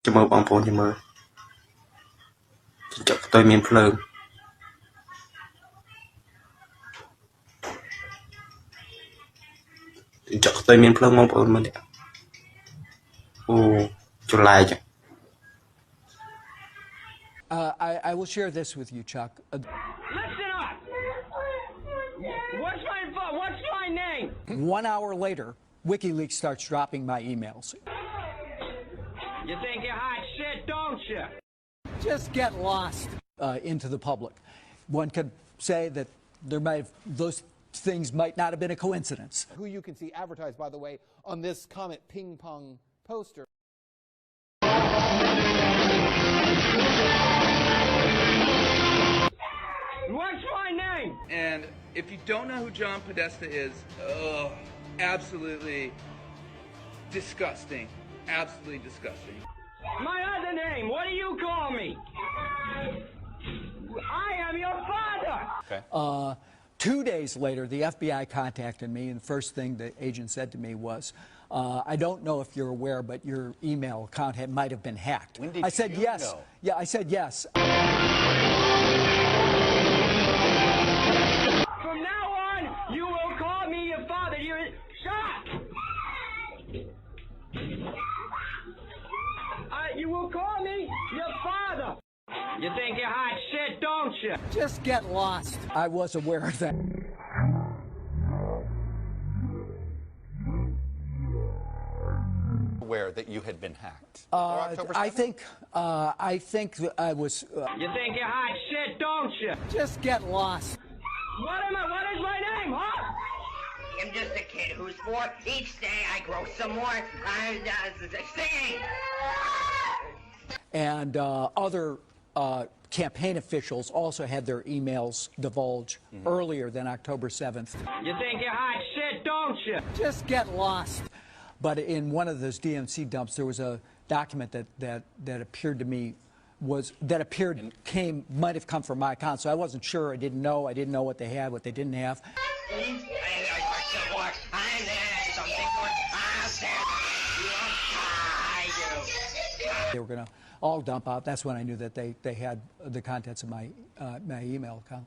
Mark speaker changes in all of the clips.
Speaker 1: Cho mơបងប្អូន cho mơ chọc tôi miền phơi chọc tôi miền phơiបងប្អូន mình ô cho lại chứ
Speaker 2: I will share this with you, Chuck.
Speaker 3: Listen up! What's my name?
Speaker 2: 1 hour later, WikiLeaks starts dropping my emails.
Speaker 3: You think you're hot shit, don't you?
Speaker 2: Just get lost into the public. One could say that those things might not have been a coincidence.
Speaker 4: Who you can see advertised, by the way, on this Comet Ping Pong poster.
Speaker 3: What's my name?
Speaker 5: And if you don't know who John Podesta is, absolutely disgusting. Absolutely disgusting.
Speaker 3: My other name, what do you call me? I am your father!
Speaker 5: Okay.
Speaker 2: 2 days later, the FBI contacted me, and the first thing the agent said to me was, I don't know if you're aware, but your email account might have been hacked.
Speaker 6: When did
Speaker 2: I said
Speaker 6: you
Speaker 2: yes.
Speaker 6: know?
Speaker 2: Yeah, I said yes.
Speaker 3: From now on, you will call me your father. Shut up! You will call me your father. You think you're hot shit, don't you?
Speaker 2: Just get lost. I was aware of that.
Speaker 6: Aware that you had been hacked.
Speaker 2: I think that I was.
Speaker 3: You think you're hot shit, don't you?
Speaker 2: Just get lost.
Speaker 3: What is my name, huh?
Speaker 7: I'm just a kid who's 4. Each day I grow some more. Singing.
Speaker 2: And other campaign officials also had their emails divulged earlier than October 7th.
Speaker 3: You think you're hot shit, don't you?
Speaker 2: Just get lost. But in one of those DNC dumps, there was a document that appeared to me might have come from my account. So I wasn't sure. I didn't know what they had, what they didn't have. They were going to all dump out. That's when I knew that they had the contents of my email account.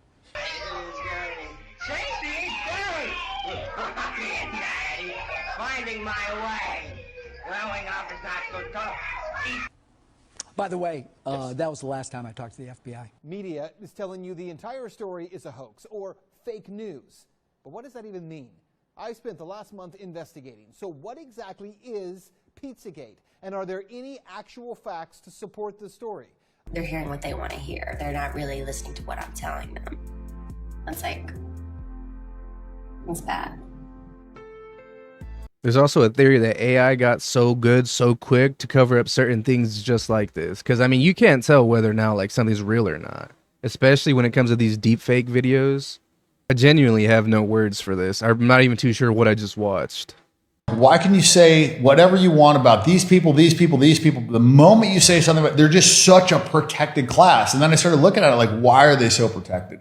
Speaker 7: Finding my way. Growing up is not so tough.
Speaker 2: By the way, that was the last time I talked to the FBI.
Speaker 4: Media is telling you the entire story is a hoax or fake news. But what does that even mean? I spent the last month investigating. So what exactly is Pizzagate? And are there any actual facts to support the story?
Speaker 8: They're hearing what they want to hear. They're not really listening to what I'm telling them. It's bad.
Speaker 9: There's also a theory that AI got so good so quick to cover up certain things just like this. Because, I mean, you can't tell whether or not like something's real or not. Especially when it comes to these deepfake videos. I genuinely have no words for this. I'm not even too sure what I just watched.
Speaker 10: Why can you say whatever you want about these people? The moment you say something about, they're just such a protected class. And then I started looking at it like, why are they so protected?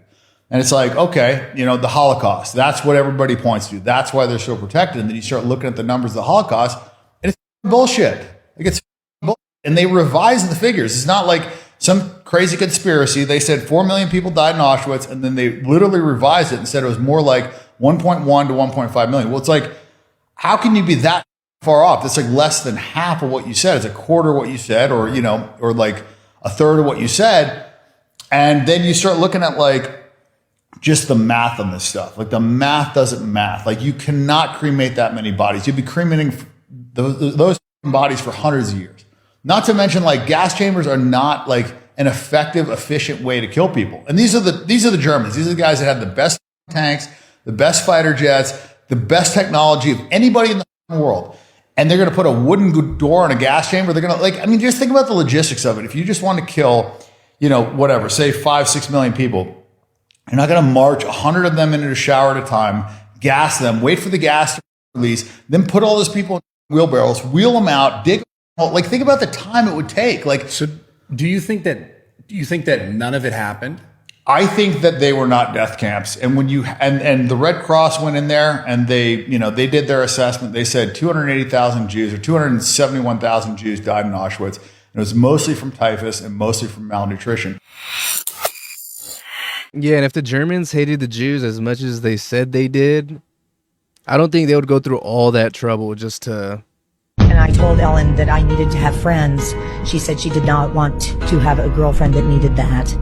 Speaker 10: And it's like, okay, the Holocaust, that's what everybody points to. That's why they're so protected. And then you start looking at the numbers of the Holocaust and it's bullshit. Like it's bullshit. And they revise the figures. It's not like some crazy conspiracy. They said 4 million people died in Auschwitz and then they literally revised it and said it was more like 1.1 to 1.5 million. Well, it's like, how can you be that far off? That's like less than half of what you said. It's a quarter of what you said, or like a third of what you said. And then you start looking at like just the math on this stuff. Like the math doesn't math. Like you cannot cremate that many bodies. You'd be cremating those bodies for hundreds of years. Not to mention like gas chambers are not like an effective, efficient way to kill people. And these are the Germans. These are the guys that have the best tanks, the best fighter jets, the best technology of anybody in the world. And they're going to put a wooden door in a gas chamber. They're going to just think about the logistics of it. If you just want to kill, whatever, say 5-6 million people, you're not going to march 100 of them into a shower at a time, gas them, wait for the gas to release, then put all those people in wheelbarrows, wheel them out, dig them out. Like think about the time it would take. Like,
Speaker 11: so do you think that none of it happened?
Speaker 10: I think that they were not death camps. And when and the Red Cross went in there and they did their assessment. They said 280,000 Jews or 271,000 Jews died in Auschwitz. And it was mostly from typhus and mostly from malnutrition.
Speaker 9: Yeah, and if the Germans hated the Jews as much as they said they did, I don't think they would go through all that trouble just to...
Speaker 6: And I told Ellen that I needed to have friends. She said she did not want to have a girlfriend that needed that.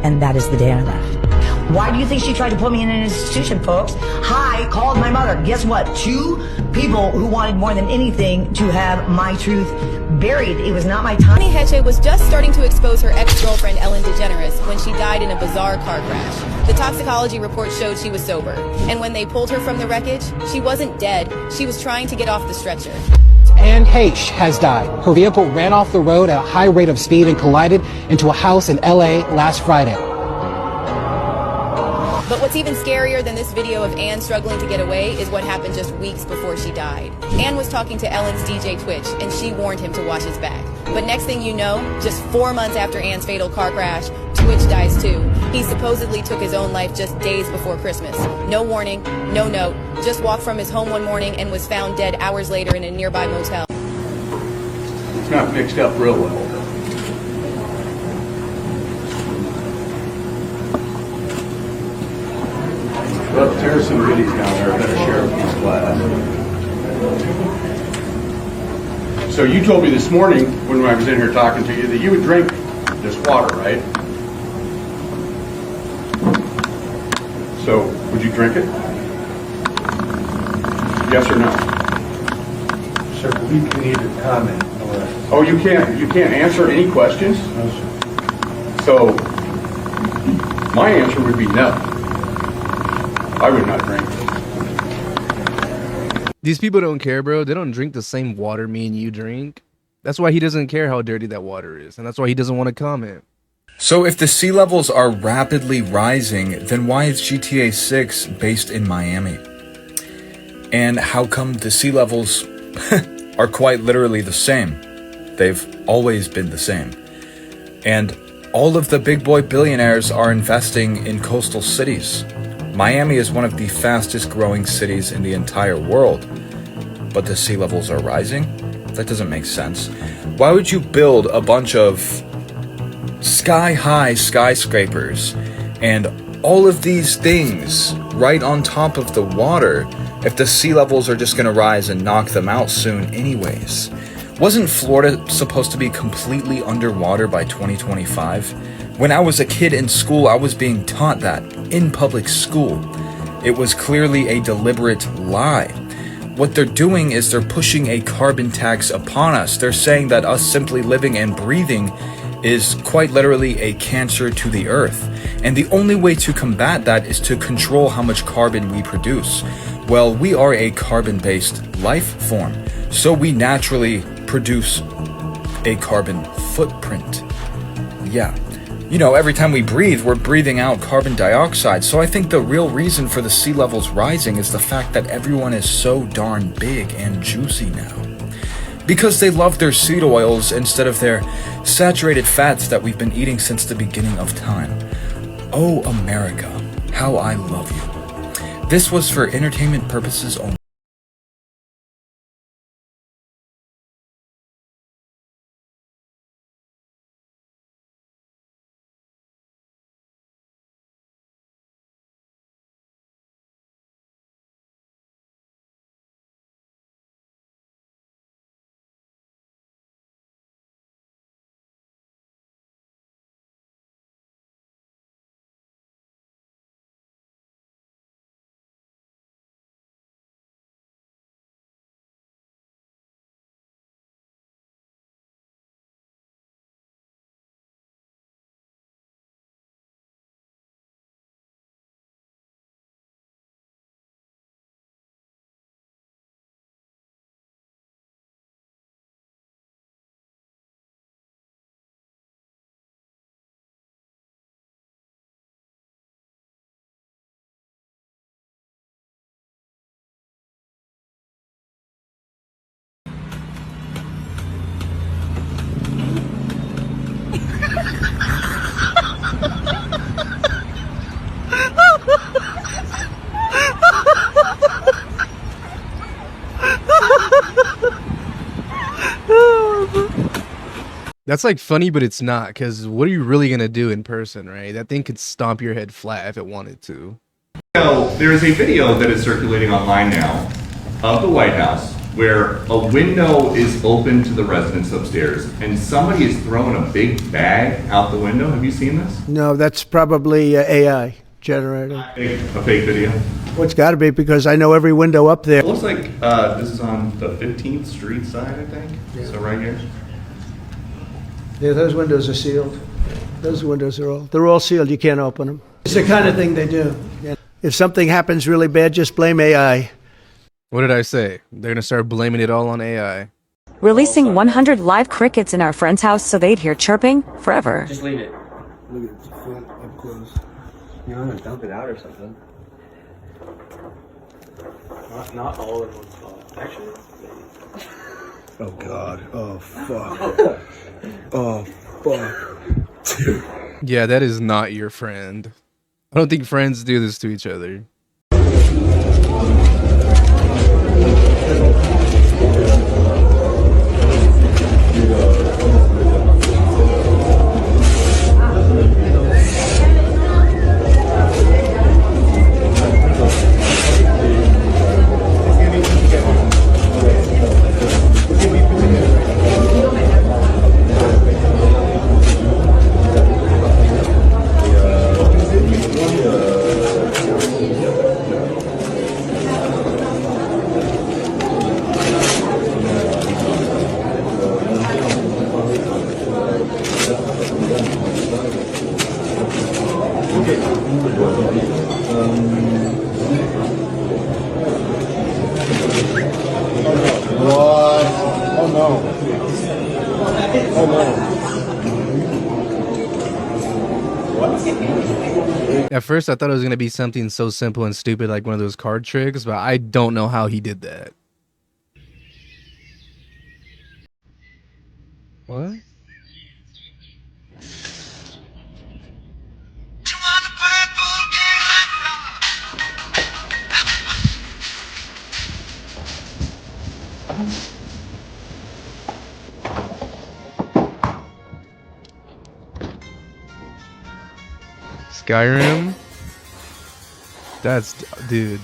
Speaker 6: And that is the day I left. Why do you think she tried to put me in an institution, folks? I called my mother. Guess what? 2 people who wanted more than anything to have my truth buried. It was not my time.
Speaker 12: Connie Heche was just starting to expose her ex-girlfriend Ellen DeGeneres when she died in a bizarre car crash. The toxicology report showed she was sober. And when they pulled her from the wreckage, she wasn't dead. She was trying to get off the stretcher.
Speaker 13: Anne Heche has died. Her vehicle ran off the road at a high rate of speed and collided into a house in LA last Friday.
Speaker 12: But what's even scarier than this video of Anne struggling to get away is what happened just weeks before she died. Anne was talking to Ellen's DJ Twitch, and she warned him to watch his back. But next thing you know, just 4 months after Anne's fatal car crash, Twitch dies too. He supposedly took his own life just days before Christmas. No warning, no note, just walked from his home one morning and was found dead hours later in a nearby motel.
Speaker 14: It's not mixed up real well. Well, there's some goodies down there. I better share a piece of glass. So you told me this morning when I was in here talking to you that you would drink this water, right? So would you drink it? Yes or no?
Speaker 15: Sir, we can either comment or...
Speaker 14: Oh, you can't answer any questions?
Speaker 15: No, sir.
Speaker 14: So my answer would be no. I would not drink it.
Speaker 9: These people don't care, bro. They don't drink the same water me and you drink. That's why he doesn't care how dirty that water is. And that's why he doesn't want to comment.
Speaker 11: So if the sea levels are rapidly rising, then why is GTA 6 based in Miami? And how come the sea levels are quite literally the same? They've always been the same. And all of the big boy billionaires are investing in coastal cities. Miami is one of the fastest growing cities in the entire world. But the sea levels are rising? That doesn't make sense. Why would you build a bunch of sky-high skyscrapers and all of these things right on top of the water if the sea levels are just going to rise and knock them out soon anyways? Wasn't Florida supposed to be completely underwater by 2025? When I was a kid in school, I was being taught that in public school. It was clearly a deliberate lie. What they're doing is they're pushing a carbon tax upon us. They're saying that us simply living and breathing is quite literally a cancer to the earth. And the only way to combat that is to control how much carbon we produce. Well, we are a carbon-based life form, so we naturally produce a carbon footprint. Yeah. You know, every time we breathe, we're breathing out carbon dioxide. So I think the real reason for the sea levels rising is the fact that everyone is so darn big and juicy now. Because they love their seed oils instead of their saturated fats that we've been eating since the beginning of time. Oh, America, how I love you. This was for entertainment purposes only.
Speaker 9: That's like funny, but it's not, because what are you really going to do in person, right? That thing could stomp your head flat if it wanted to.
Speaker 16: So there is a video that is circulating online now of the White House where a window is open to the residents upstairs and somebody is throwing a big bag out the window. Have you seen this?
Speaker 17: No, that's probably AI generated.
Speaker 16: A fake video?
Speaker 17: Well, it's got to be, because I know every window up there.
Speaker 16: It looks like this is on the 15th Street side, I think. Yeah. So right here.
Speaker 17: Yeah, those windows are sealed. Those windows are they're all sealed. You can't open them. It's the kind of thing they do. If something happens really bad, just blame AI.
Speaker 9: What did I say? They're going to start blaming it all on AI.
Speaker 18: Releasing 100 live crickets in our friend's house so they'd hear chirping forever.
Speaker 19: Just leave it. Look at the foot up close. You want to dump it out or something? Not all in one spot. Actually,
Speaker 17: Oh, God. Oh, fuck. Oh, fuck.
Speaker 9: Yeah, that is not your friend. I don't think friends do this to each other. At first, I thought it was going to be something so simple and stupid like one of those card tricks, but I don't know how he did that. What? Skyrim? That's, dude.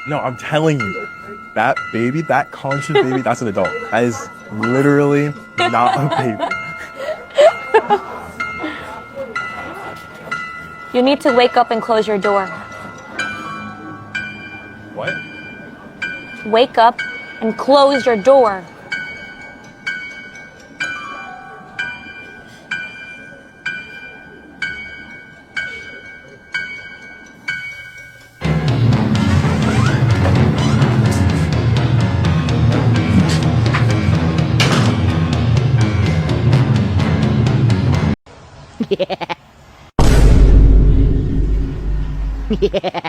Speaker 20: No, I'm telling you, that baby, that conscious baby, that's an adult. That is literally not a baby.
Speaker 21: You need to wake up and close your door.
Speaker 20: What?
Speaker 21: Wake up and close your door.
Speaker 6: Yeah. Yeah.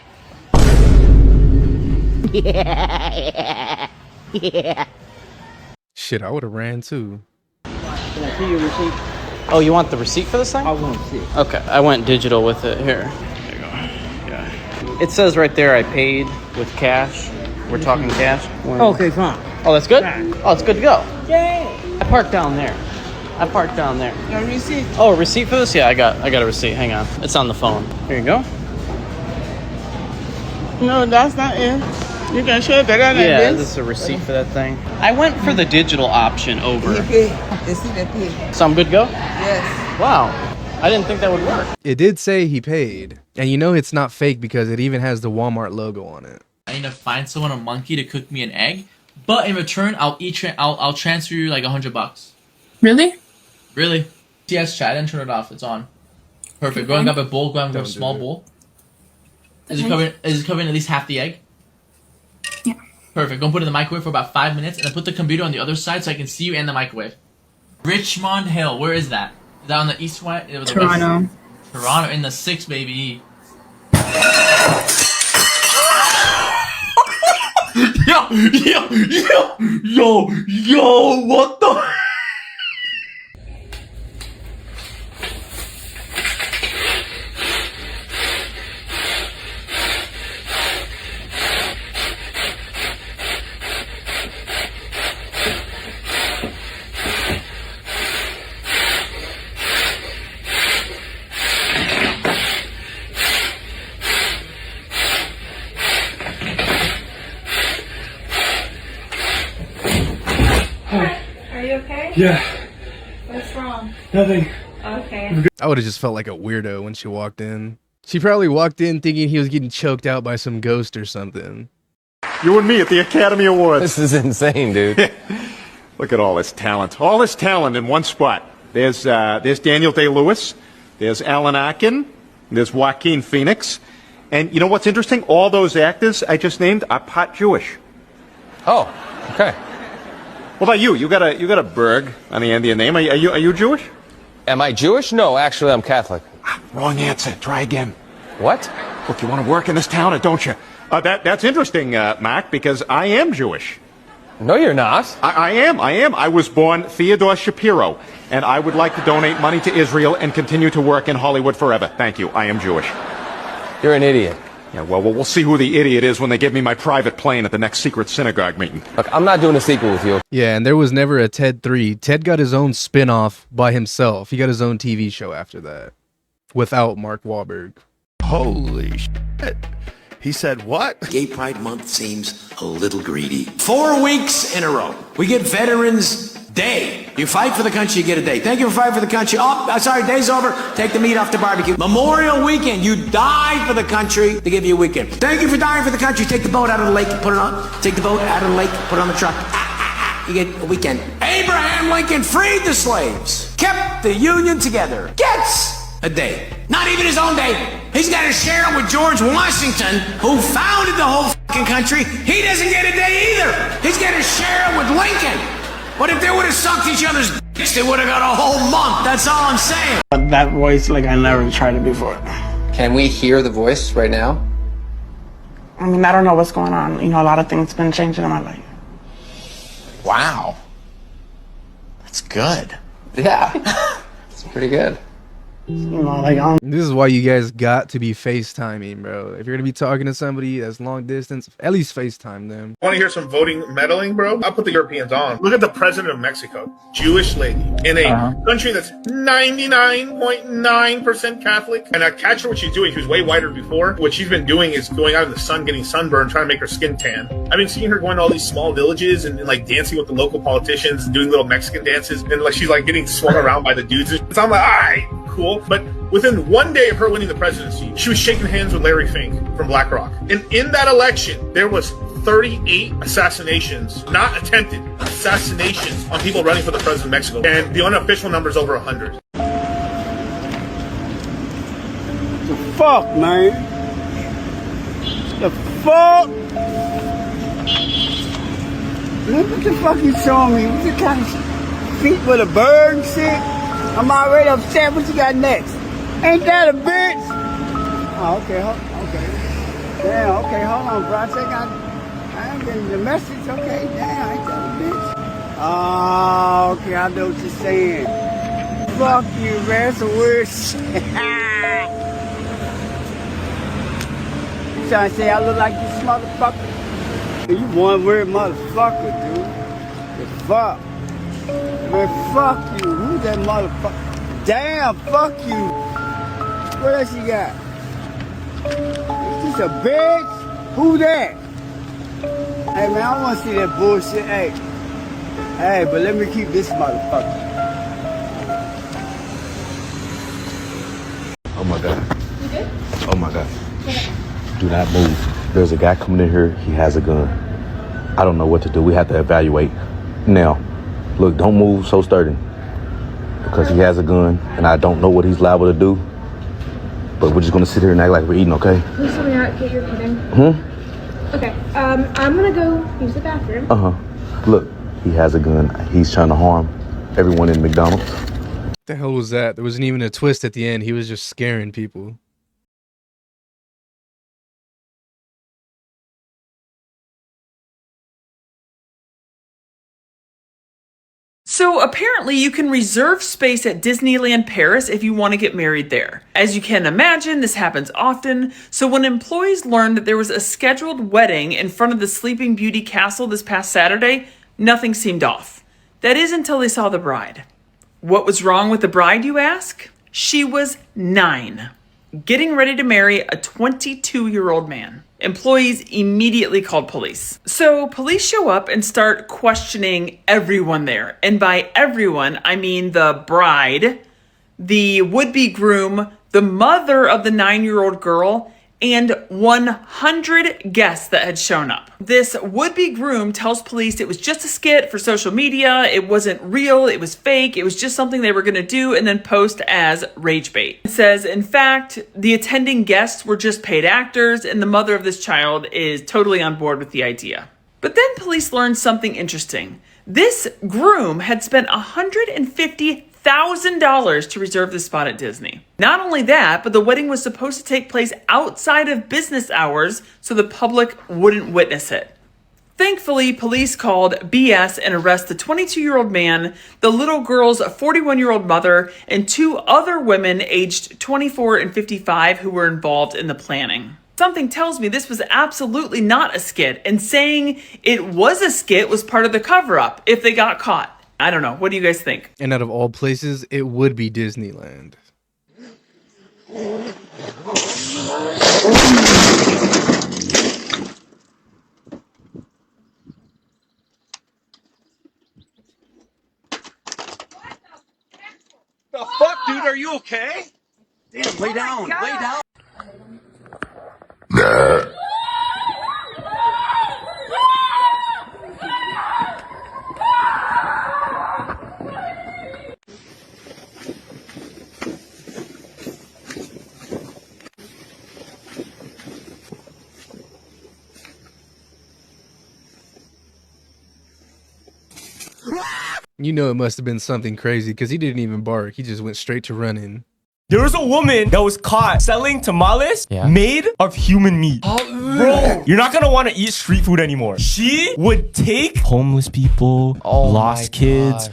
Speaker 6: Yeah. Yeah.
Speaker 9: Shit, I would have ran too.
Speaker 22: Can I see your receipt? Oh, you want the receipt for this thing? I want to see. Okay, I went digital with it. Here. There you go. Yeah. It says right there I paid with cash. We're talking cash.
Speaker 19: Okay, fine.
Speaker 22: Oh, that's good? Oh, it's good to go.
Speaker 19: Yay!
Speaker 22: I parked down there.
Speaker 19: Your receipt?
Speaker 22: Oh, a receipt for this? Yeah, I got a receipt. Hang on. It's on the phone. Here you go.
Speaker 19: No, that's not it. You can show it better than
Speaker 22: Yeah,
Speaker 19: this.
Speaker 22: this is a receipt for that thing. I went for the digital option over.
Speaker 19: You pay. You see the pay.
Speaker 22: So I'm good to go?
Speaker 19: Yes.
Speaker 22: Wow. I didn't think that would work.
Speaker 9: It did say he paid. And you know it's not fake because it even has the Walmart logo on it.
Speaker 23: I need to find someone, a monkey, to cook me an egg. But in return, I'll transfer you like $100.
Speaker 24: Really?
Speaker 23: Really? Yes, chat. I didn't turn it off. It's on. Perfect. Go and grab a bowl. Go and grab a small bowl. Is it covering at least half the egg?
Speaker 24: Yeah.
Speaker 23: Perfect. Go and put it in the microwave for about 5 minutes, and then put the computer on the other side so I can see you and the microwave. Richmond Hill. Where is that? Is that on the east side?
Speaker 24: Toronto.
Speaker 23: Toronto in the 6, baby. Yo, what the?
Speaker 1: Yeah.
Speaker 21: What's wrong?
Speaker 1: Nothing.
Speaker 21: Okay.
Speaker 9: I would have just felt like a weirdo when she walked in. She probably walked in thinking he was getting choked out by some ghost or something.
Speaker 3: You and me at the Academy Awards.
Speaker 5: This is insane, dude.
Speaker 3: Look at all this talent. All this talent in one spot. There's Daniel Day-Lewis. There's Alan Arkin. There's Joaquin Phoenix. And you know what's interesting? All those actors I just named are part Jewish.
Speaker 5: Oh, okay.
Speaker 3: What about you? You got a Berg on the end of your name. Are you Jewish?
Speaker 5: Am I Jewish? No, actually, I'm Catholic.
Speaker 3: Wrong answer. Try again.
Speaker 5: What?
Speaker 3: Look, you want to work in this town, or don't you? That's interesting, Mark, because I am Jewish.
Speaker 5: No, you're not.
Speaker 3: I am. I was born Theodore Shapiro, and I would like to donate money to Israel and continue to work in Hollywood forever. Thank you. I am Jewish.
Speaker 5: You're an idiot.
Speaker 3: Yeah, well, we'll see who the idiot is when they give me my private plane at the next secret synagogue meeting.
Speaker 5: Look, I'm not doing a sequel with you.
Speaker 9: Yeah, and there was never a Ted 3. Ted got his own spin-off by himself. He got his own TV show after that. Without Mark Wahlberg.
Speaker 7: Holy shit. He said what?
Speaker 25: Gay Pride Month seems a little greedy. 4 weeks in a row. We get Veterans Day. You fight for the country, you get a day. Thank you for fighting for the country. Oh, sorry, day's over. Take the meat off the barbecue. Memorial Weekend. You died for the country. They give you a weekend. Thank you for dying for the country. Take the boat out of the lake, put it on. Take the boat out of the lake, put it on the truck. You get a weekend. Abraham Lincoln freed the slaves. Kept the Union together. Gets a day. Not even his own day. He's got to share it with George Washington, who founded the whole fucking country. He doesn't get a day either. He's got to share it with Lincoln. But if they would have sucked each other's dicks, they would have got a whole month. That's all I'm saying.
Speaker 26: That voice, like I never tried it before.
Speaker 5: Can we hear the voice right now?
Speaker 26: I mean, I don't know what's going on. You know, a lot of things been changing in my life.
Speaker 5: Wow. That's good. Yeah. It's pretty good.
Speaker 26: You know, like
Speaker 9: This is why you guys got to be FaceTiming, bro. If you're gonna be talking to somebody that's long distance, at least FaceTime them.
Speaker 27: Want to hear some voting meddling, bro? I'll put the Europeans on. Look at the president of Mexico, Jewish lady, in a country that's 99.9% Catholic. And I catch her what she's doing. She was way whiter before. What she's been doing is going out in the sun, getting sunburned, trying to make her skin tan. I've been seeing her going to all these small villages and like dancing with the local politicians, and doing little Mexican dances, and like she's like getting swung around by the dudes. So I'm like, all right, cool. But within 1 day of her winning the presidency, she was shaking hands with Larry Fink from BlackRock. And in that election, there was 38 assassinations, not attempted, assassinations on people running for the president of Mexico. And the unofficial number is over 100.
Speaker 26: The fuck, man? The fuck? Look what the fuck you showing me. What the kind of feet with a bird and shit? I'm already upset. What you got next? Ain't that a bitch? Oh, okay, okay. Damn, okay, hold on, bro. I ain't getting the message. Okay, damn, ain't that a bitch? Oh, okay, I know what you're saying. Fuck you, man. It's a weird shit. You trying to say I look like this motherfucker? You one weird motherfucker, dude. The fuck? Man, fuck you. Who's that motherfucker? Damn, fuck you. What else you got? Is this a bitch? Who that? Hey, man, I want to see that bullshit. Hey, but let me keep this motherfucker.
Speaker 28: Oh, my God.
Speaker 21: You good?
Speaker 28: Oh, my God. Do not move. There's a guy coming in here. He has a gun. I don't know what to do. We have to evaluate. Now, look, don't move so sturdy. Because he has a gun, and I don't know what he's liable to do. But we're just going to sit here and act like we're eating, okay?
Speaker 21: Please tell me not, Kate, you're kidding. Okay, I'm going to go use the bathroom.
Speaker 28: Look, he has a gun. He's trying to harm everyone in McDonald's.
Speaker 9: What the hell was that? There wasn't even a twist at the end. He was just scaring people.
Speaker 29: So apparently you can reserve space at Disneyland Paris if you want to get married there. As you can imagine, this happens often. So when employees learned that there was a scheduled wedding in front of the Sleeping Beauty castle this past Saturday, nothing seemed off. That is until they saw the bride. What was wrong with the bride, you ask? She was 9, getting ready to marry a 22-year-old man. Employees immediately called police. So police show up and start questioning everyone there. And by everyone, I mean the bride, the would-be groom, the mother of the 9-year-old girl, and 100 guests that had shown up. This would-be groom tells police it was just a skit for social media, it wasn't real, it was fake, it was just something they were gonna do and then post as rage bait. It says, in fact, the attending guests were just paid actors and the mother of this child is totally on board with the idea. But then police learned something interesting. This groom had spent $150,000 to reserve the spot at Disney. Not only that, but the wedding was supposed to take place outside of business hours so the public wouldn't witness it. Thankfully, police called BS and arrested the 22-year-old man, the little girl's 41-year-old mother, and 2 other women aged 24 and 55 who were involved in the planning. Something tells me this was absolutely not a skit, and saying it was a skit was part of the cover-up if they got caught. I don't know. What do you guys think?
Speaker 9: And out of all places, it would be Disneyland.
Speaker 1: The fuck, dude? Are you okay? Damn, lay down, lay down.
Speaker 9: You know it must have been something crazy because he didn't even bark. He just went straight to running.
Speaker 2: There was a woman that was caught selling tamales made of human meat. Bro, you're not gonna want to eat street food anymore. She would take homeless people, lost kids.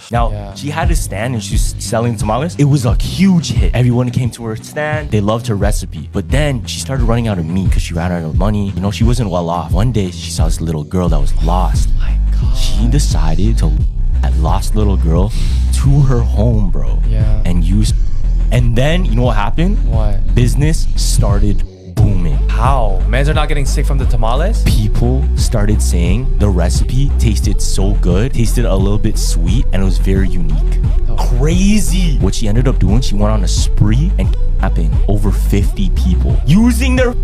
Speaker 2: She had a stand and she was selling tamales. It was a huge hit. Everyone came to her stand. They loved her recipe. But then she started running out of meat because she ran out of money. You know, she wasn't well off. One day she saw this little girl that was lost. Oh my God. She decided to that lost little girl to her home, bro. Yeah. And then, you know what happened? What? Business started booming.
Speaker 4: How? Mans are not getting sick from the tamales?
Speaker 2: People started saying the recipe tasted so good, tasted a little bit sweet, and it was very unique. Crazy! What she ended up doing, she went on a spree and kidnapping over 50 people. Using their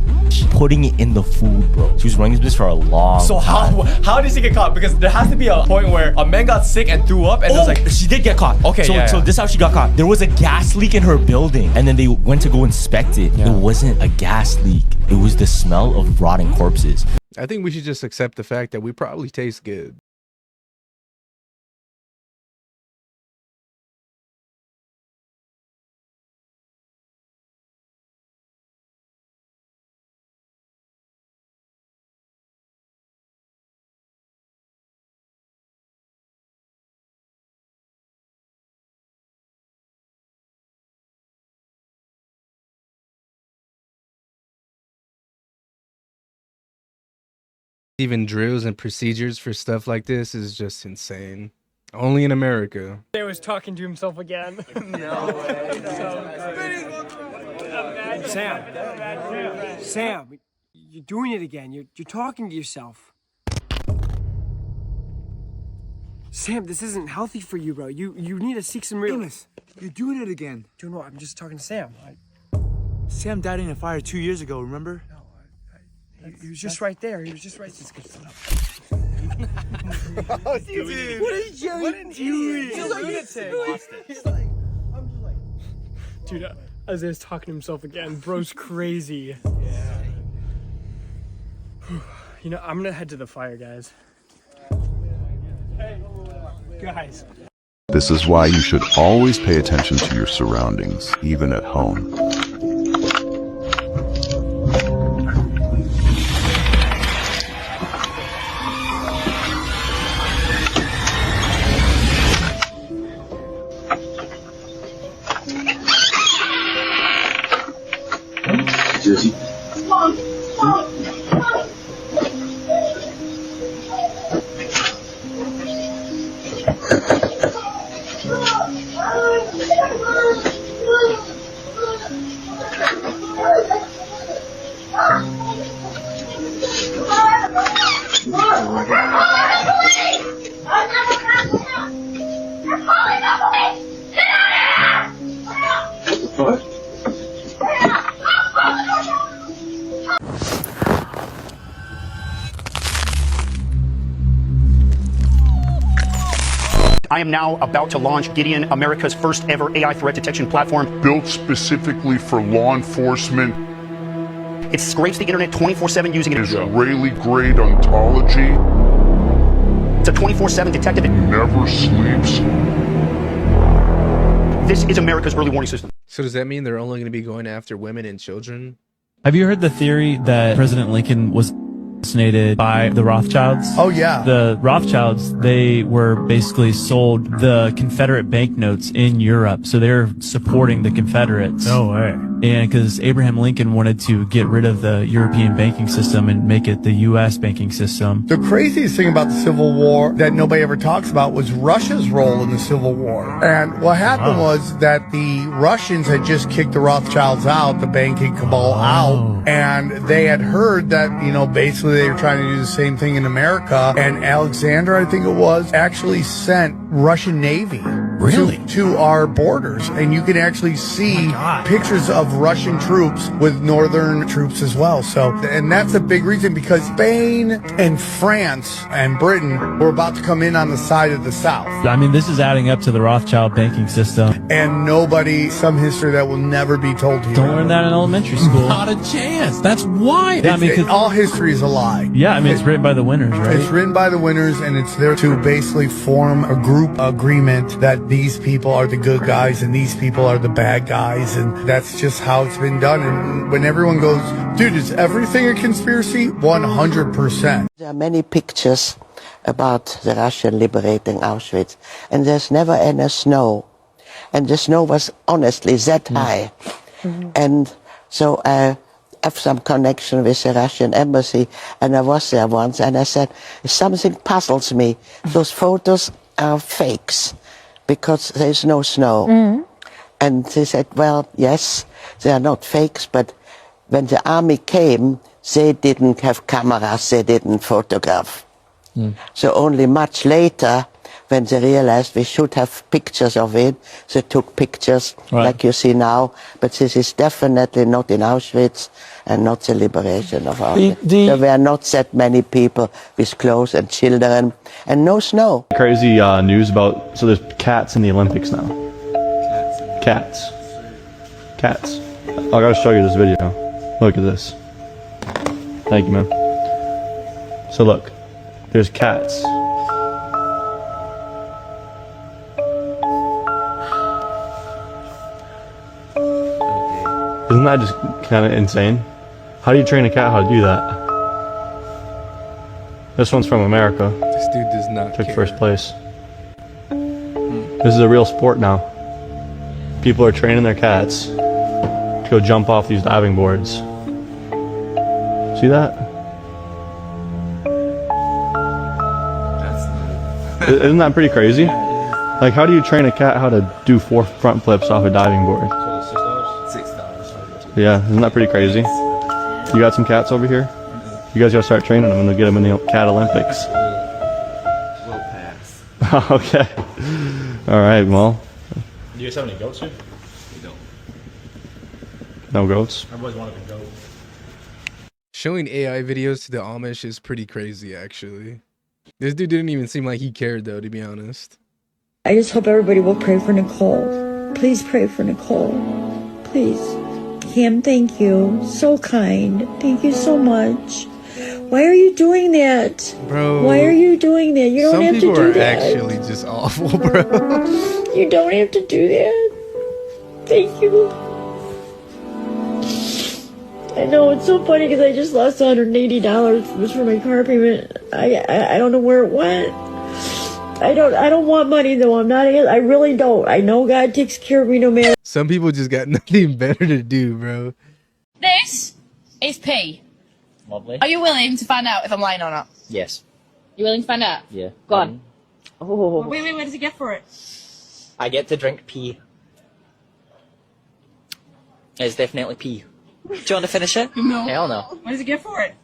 Speaker 2: putting it in the food, bro. She was running this business for a long time.
Speaker 4: How did she get caught? Because there has to be a point where a man got sick and threw up and it was like...
Speaker 2: She did get caught.
Speaker 4: Okay,
Speaker 2: so this is how she got caught. There was a gas leak in her building and then they went to go inspect it. It wasn't a gas leak. It was the smell of rotting corpses.
Speaker 9: I think we should just accept the fact that we probably taste good. Even drills and procedures for stuff like this is just insane. Only in America.
Speaker 8: He was talking to himself again. No way.
Speaker 10: Sam, you're doing it again. You're talking to yourself. Sam, this isn't healthy for you, bro. You need to seek some real...
Speaker 19: Amos, you're doing it again.
Speaker 10: Doing what? I'm just talking to Sam.
Speaker 19: Sam died in a fire 2 years ago, remember?
Speaker 10: No, he was just right there. He was just right there.
Speaker 19: Oh, dude. What is Jerry doing?
Speaker 10: He's like, he's like, I'm just like... Dude, Isaiah's talking to himself again. Bro's crazy. Yeah. You know, I'm gonna head to the fire, guys. Hey, guys.
Speaker 12: This is why you should always pay attention to your surroundings, even at home.
Speaker 13: Jersey.
Speaker 6: I am now about to launch Gideon, America's first ever AI threat detection platform.
Speaker 12: Built specifically for law enforcement.
Speaker 6: It scrapes the internet 24/7 using an
Speaker 12: Israeli-grade ontology.
Speaker 6: It's a 24/7 detective. It
Speaker 12: never sleeps.
Speaker 6: This is America's early warning system.
Speaker 9: So does that mean they're only going to be going after women and children?
Speaker 2: Have you heard the theory that President Lincoln was assassinated by the Rothschilds?
Speaker 11: Oh, yeah.
Speaker 2: The Rothschilds, they were basically sold the Confederate banknotes in Europe, so they're supporting the Confederates.
Speaker 11: No way.
Speaker 2: And because Abraham Lincoln wanted to get rid of the European banking system and make it the U.S. banking system.
Speaker 11: The craziest thing about the Civil War that nobody ever talks about was Russia's role in the Civil War. And what happened was that the Russians had just kicked the Rothschilds out, the banking cabal out, and they had heard that, you know, basically they were trying to do the same thing in America. And Alexander, I think it was, actually sent Russian Navy to our borders. And you can actually see pictures of Russian troops with northern troops as well. So, and that's a big reason because Spain and France and Britain were about to come in on the side of the South.
Speaker 2: I mean, this is adding up to the Rothschild banking system.
Speaker 11: And some history that will never be told to you.
Speaker 2: Don't learn that in elementary school.
Speaker 11: Not a chance. That's wild.
Speaker 2: Yeah, I mean,
Speaker 11: all history is a lie.
Speaker 2: Yeah, I mean, it's written by the winners, right?
Speaker 11: It's written by the winners, and it's there to basically form a group agreement that these people are the good guys and these people are the bad guys, and that's just how it's been done. And when everyone goes, dude, is everything a conspiracy? 100%.
Speaker 13: There are many pictures about the Russian liberating Auschwitz, and there's never any snow. And the snow was honestly that high. And so I have some connection with the Russian embassy, and I was there once, and I said, something puzzles me. Those photos are fakes because there's no snow. And they said, well, yes, they are not fakes, but when the army came, they didn't have cameras, they didn't photograph. So only much later, when they realized we should have pictures of it, they took pictures like you see now. But this is definitely not in Auschwitz and not the liberation of Auschwitz. There were not that many people with clothes and children and no snow.
Speaker 14: Crazy news about, so there's cats in the Olympics now. Cats. I gotta show you this video. Look at this. Thank you, man. So look, there's cats. Isn't that just kind of insane? How do you train a cat how to do that? This one's from America.
Speaker 9: This dude does not
Speaker 14: Took
Speaker 9: care.
Speaker 14: first place. This is a real sport now. People are training their cats to go jump off these diving boards. See that? Isn't that pretty crazy? Like, how do you train a cat how to do 4 front flips off a diving board? $6. Yeah, isn't that pretty crazy? You got some cats over here? You guys gotta start training them and they'll get them in the cat Olympics.
Speaker 4: We'll pass.
Speaker 14: Okay. Alright, well.
Speaker 4: Do you guys have any goats here? We don't.
Speaker 14: No goats?
Speaker 4: I've always wanted a goat.
Speaker 9: Showing AI videos to the Amish is pretty crazy, actually. This dude didn't even seem like he cared, though, to be honest.
Speaker 15: I just hope everybody will pray for Nicole. Please pray for Nicole. Please. Kim, thank you. So kind. Thank you so much. Why are you doing that?
Speaker 9: Bro.
Speaker 15: Why are you doing that? You don't have to do that.
Speaker 9: Some people are actually just awful, bro.
Speaker 15: You don't have to do that. Thank you. I know, it's so funny because I just lost $180 just for my car payment. I don't know where it went. I don't want money though. I really don't. I know God takes care of me no matter.
Speaker 9: Some people just got nothing better to do, bro.
Speaker 16: This is P.
Speaker 23: Lovely.
Speaker 16: Are you willing to find out if I'm lying or not?
Speaker 23: Yes.
Speaker 16: You willing to find out?
Speaker 23: Yeah.
Speaker 16: Go on.
Speaker 15: Oh. Wait, what does he get for it?
Speaker 23: I get to drink pee. It's definitely pee.
Speaker 16: Do you want to finish it?
Speaker 15: No.
Speaker 23: Hell no.
Speaker 15: What does he get for it?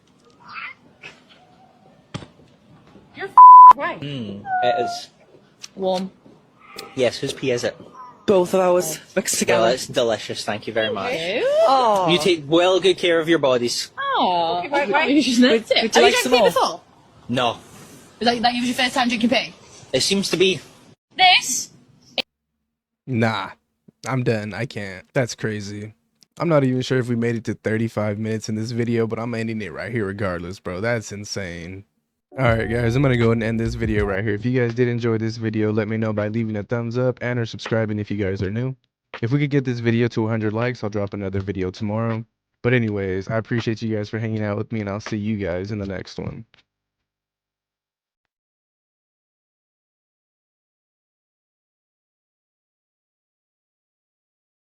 Speaker 15: You're right.
Speaker 23: It is.
Speaker 16: Warm.
Speaker 23: Yes, whose pee is it?
Speaker 16: Both of ours mixed together.
Speaker 23: Well, it's delicious, thank you very much.
Speaker 16: Oh.
Speaker 23: You take well good care of your bodies.
Speaker 16: Oh.
Speaker 15: Okay, right.
Speaker 16: You just nipped it.
Speaker 15: Would
Speaker 16: Have
Speaker 15: you
Speaker 16: you
Speaker 15: like
Speaker 16: drank
Speaker 15: some
Speaker 16: pee
Speaker 15: more?
Speaker 16: before?
Speaker 23: No.
Speaker 16: That was your first time drinking pee?
Speaker 23: It seems to be.
Speaker 21: This?
Speaker 9: Nah, I'm done. I can't. That's crazy. I'm not even sure if we made it to 35 minutes in this video, but I'm ending it right here regardless, bro. That's insane. Alright guys, I'm gonna go ahead and end this video right here. If you guys did enjoy this video, let me know by leaving a thumbs up and or subscribing if you guys are new. If we could get this video to 100 likes, I'll drop another video tomorrow. But anyways, I appreciate you guys for hanging out with me, and I'll see you guys in the next one.